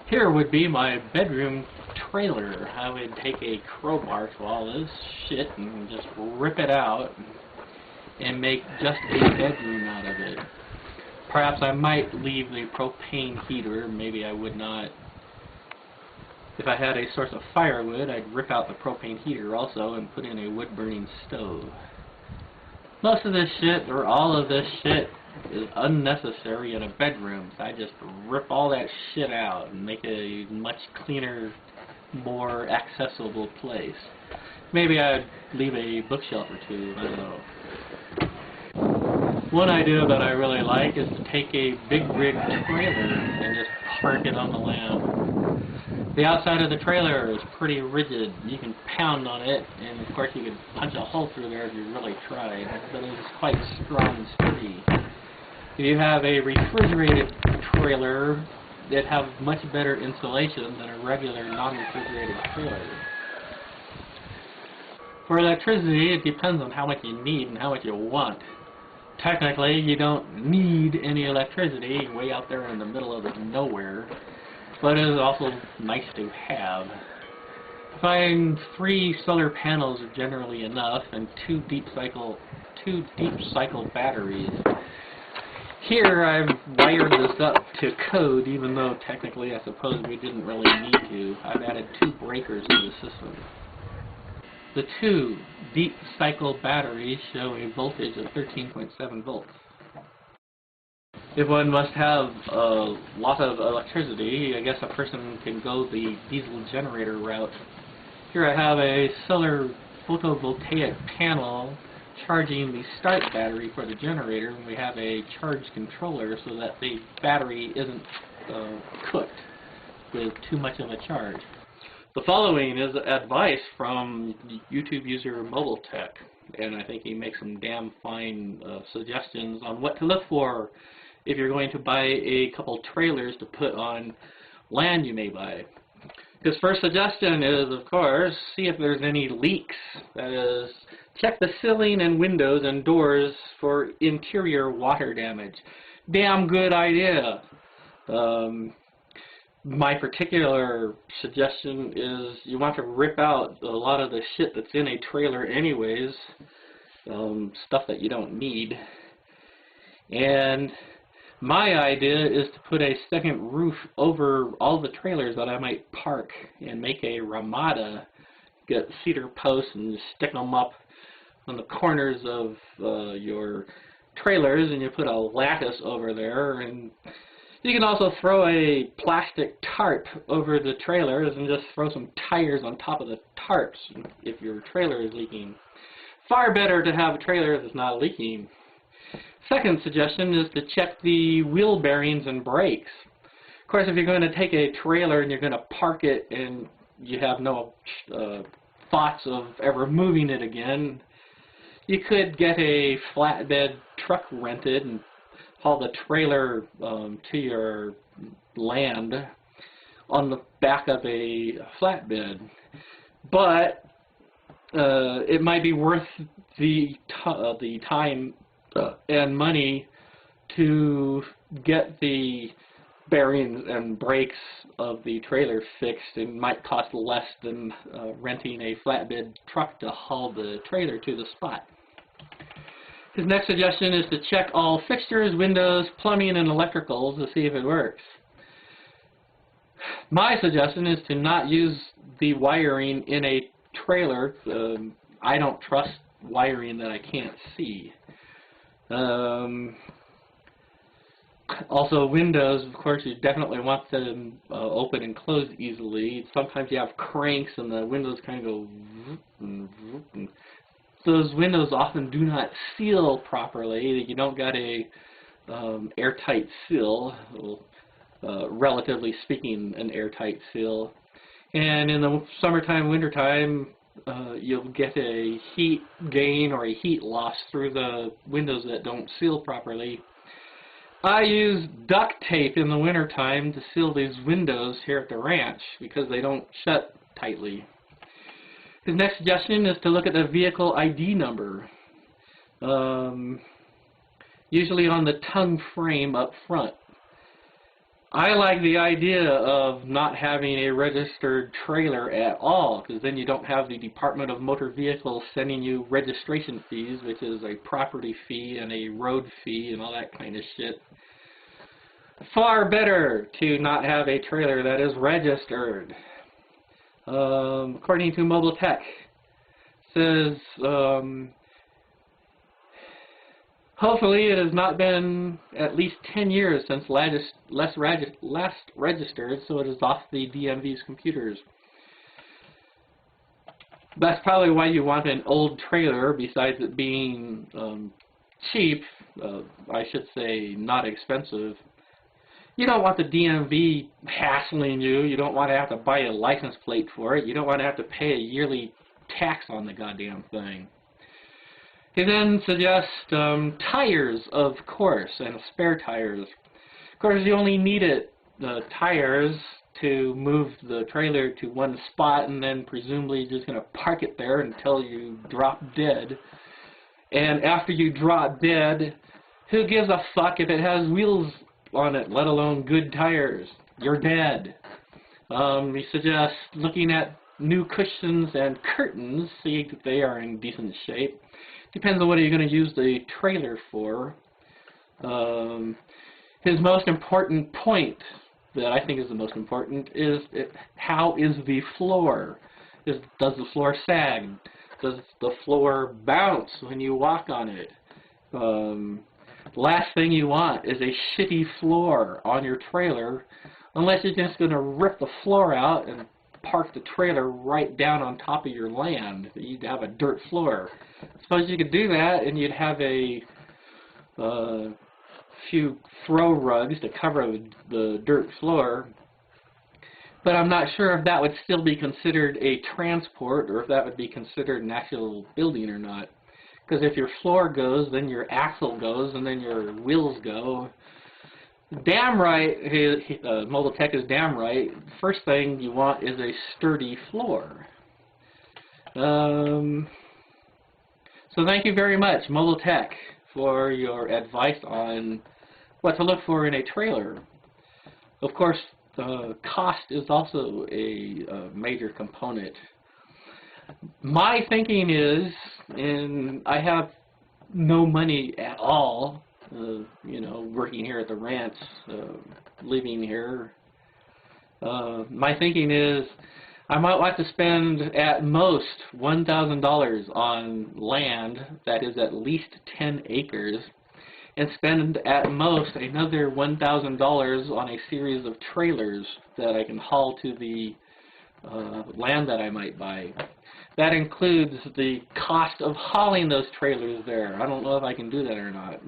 Here would be my bedroom trailer. I would take a crowbar to all this shit and just rip it out and make just a bedroom out of it. Perhaps I might leave the propane heater, maybe I would not. If I had a source of firewood, I'd rip out the propane heater also and put in a wood-burning stove. Most of this shit, or all of this shit, is unnecessary in a bedroom. So I just rip all that shit out and make a much cleaner, more accessible place. Maybe I'd leave a bookshelf or two, I don't know. One idea that I really like is to take a big rig trailer and just park it on the land. The outside of the trailer is pretty rigid. You can pound on it, and of course you could punch a hole through there if you really tried, but it's quite strong and sturdy. If you have a refrigerated trailer, it'd have much better insulation than a regular non-refrigerated trailer. For electricity, it depends on how much you need and how much you want. Technically, you don't need any electricity way out there in the middle of nowhere, but it is also nice to have. I find 3 solar panels are generally enough, and 2 deep cycle batteries. Here I've wired this up to code, even though technically I suppose we didn't really need to. I've added 2 breakers to the system. The 2 deep cycle batteries show a voltage of 13.7 volts. If one must have a lot of electricity, I guess a person can go the diesel generator route. Here I have a solar photovoltaic panel charging the start battery for the generator, and we have a charge controller so that the battery isn't cooked with too much of a charge. The following is advice from YouTube user Mobiltec, and I think he makes some damn fine suggestions on what to look for if you're going to buy a couple trailers to put on land you may buy. His first suggestion is, of course, see if there's any leaks. That is, check the ceiling and windows and doors for interior water damage. Damn good idea. My particular suggestion is you want to rip out a lot of the shit that's in a trailer anyways, stuff that you don't need. And my idea is to put a second roof over all the trailers that I might park and make a ramada, get cedar posts and stick them up on the corners of your trailers, and you put a lattice over there, and you can also throw a plastic tarp over the trailers and just throw some tires on top of the tarps if your trailer is leaking. Far better to have a trailer that's not leaking. Second suggestion is to check the wheel bearings and brakes. Of course, if you're going to take a trailer and you're going to park it and you have no thoughts of ever moving it again, you could get a flatbed truck rented and haul the trailer to your land on the back of a flatbed. But it might be worth the time and money to get the bearings and brakes of the trailer fixed. It might cost less than renting a flatbed truck to haul the trailer to the spot. His next suggestion is to check all fixtures, windows, plumbing, and electricals to see if it works. My suggestion is to not use the wiring in a trailer. I don't trust wiring that I can't see. Also, windows, of course, you definitely want them open and close easily. Sometimes you have cranks and the windows kind of go vroom and vroom, and those windows often do not seal properly. You don't got a airtight seal, relatively speaking, an airtight seal. And in the summertime, wintertime, you'll get a heat gain or a heat loss through the windows that don't seal properly. I use duct tape in the wintertime to seal these windows here at the ranch because they don't shut tightly. His next suggestion is to look at the vehicle ID number, usually on the tongue frame up front. I like the idea of not having a registered trailer at all, because then you don't have the Department of Motor Vehicles sending you registration fees, which is a property fee and a road fee and all that kind of shit. Far better to not have a trailer that is registered. According to Mobiltec, says hopefully it has not been at least 10 years since last registered, so it is off the DMV's computers. That's probably why you want an old trailer, besides it being cheap, I should say not expensive. You don't want the DMV hassling you. You don't want to have to buy a license plate for it. You don't want to have to pay a yearly tax on the goddamn thing. He then suggests tires, of course, and spare tires. Of course, you only need the tires to move the trailer to one spot, and then presumably you're just going to park it there until you drop dead. And after you drop dead, who gives a fuck if it has wheels on it, let alone good tires? You're dead. He suggests looking at new cushions and curtains, see that they are in decent shape. Depends on what you're going to use the trailer for. His most important point, that I think is the most important, is how is the floor? Does the floor sag? Does the floor bounce when you walk on it? Last thing you want is a shitty floor on your trailer, unless you're just going to rip the floor out and park the trailer right down on top of your land. You'd have a dirt floor. Suppose you could do that, and you'd have a few throw rugs to cover the dirt floor. But I'm not sure if that would still be considered a transport, or if that would be considered an actual building or not. Because if your floor goes, then your axle goes, and then your wheels go. Damn right, Mobiltec is damn right. First thing you want is a sturdy floor. So thank you very much, Mobiltec, for your advice on what to look for in a trailer. Of course, cost is also a major component. My thinking is, and I have no money at all, you know, working here at the ranch, living here. My thinking is I might want to spend at most $1,000 on land that is at least 10 acres, and spend at most another $1,000 on a series of trailers that I can haul to the land that I might buy. That includes the cost of hauling those trailers there. I don't know if I can do that or not.